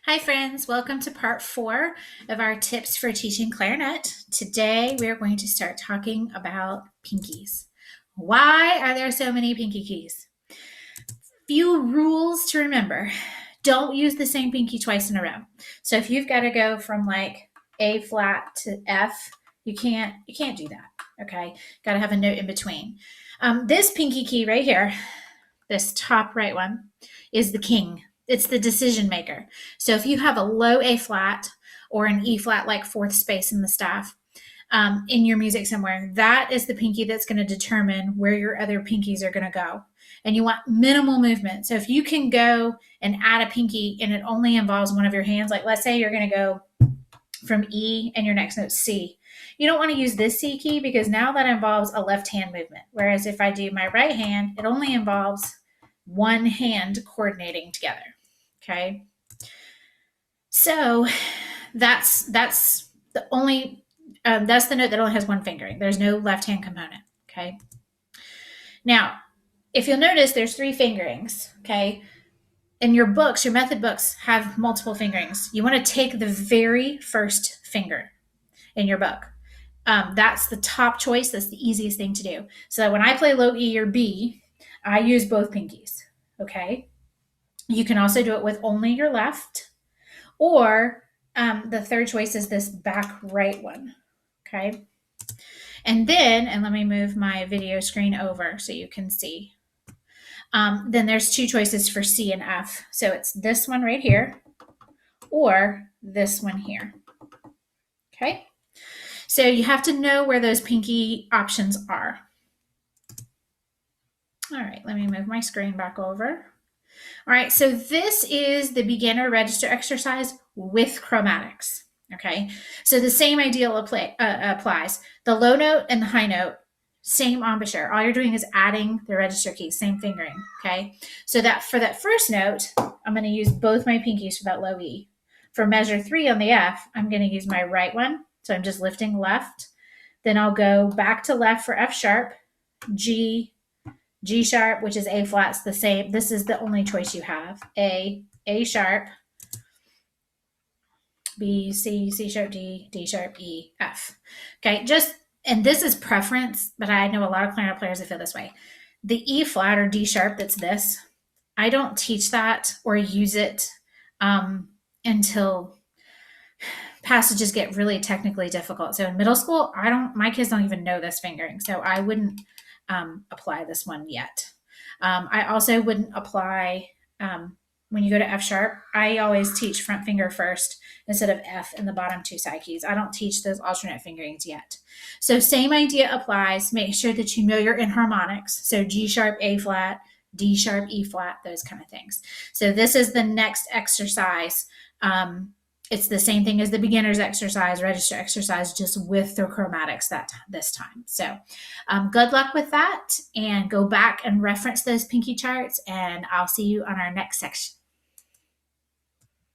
Hi friends, welcome to part 4 of our tips for teaching clarinet. Today we are going to start talking about pinkies. Why are there so many pinky keys? Few rules to remember. Don't use the same pinky twice in a row. So if you've got to go from like A flat to F, you can't do that. Okay, got to have a note in between. This pinky key right here, this top right one, is the king. It's the decision maker. So if you have a low A flat or an E flat, like fourth space in the staff, in your music somewhere, that is the pinky that's going to determine where your other pinkies are going to go. And you want minimal movement. So if you can go and add a pinky and it only involves one of your hands, like let's say you're going to go from E and your next note C. You don't want to use this C key because now that involves a left hand movement. Whereas if I do my right hand, it only involves one hand coordinating together. Okay. So that's the only that's the note that only has one fingering. There's no left hand component. Okay. Now, if you'll notice, there's 3 fingerings. Okay. In your books, your method books have multiple fingerings. You want to take the very first finger in your book. That's the top choice. That's the easiest thing to do. So when I play low E or B, I use both pinkies. Okay. You can also do it with only your left, or the third choice is this back right one. Okay. And then, and let me move my video screen over so you can see. Then there's 2 choices for C and F. So it's this one right here or this one here. Okay. So you have to know where those pinky options are. All right, let me move my screen back over. All right, so this is the beginner register exercise with chromatics. Okay, so the same idea applies. The low note and the high note, same embouchure. All you're doing is adding the register keys, same fingering. Okay, so that for that first note, I'm going to use both my pinkies for that low E. For measure 3 on the F, I'm going to use my right one. So I'm just lifting left. Then I'll go back to left for F sharp, G, G sharp, which is A flat's the same. This is the only choice you have. A sharp, B, C, C sharp, D, D sharp, E, F. Okay, and this is preference, but I know a lot of clarinet players that feel this way. The E flat or D sharp, that's this, I don't teach that or use it until passages get really technically difficult. So in middle school, my kids don't even know this fingering. So I wouldn't apply this one yet. I also wouldn't apply when you go to F sharp. I always teach front finger first instead of F in the bottom 2 side keys. I don't teach those alternate fingerings yet. So same idea applies. Make sure that you know your enharmonics. So G sharp, A flat, D sharp, E flat, those kind of things. So this is the next exercise. It's the same thing as the beginner's exercise, register exercise, just with the chromatics this time. So good luck with that, and go back and reference those pinky charts, and I'll see you on our next section.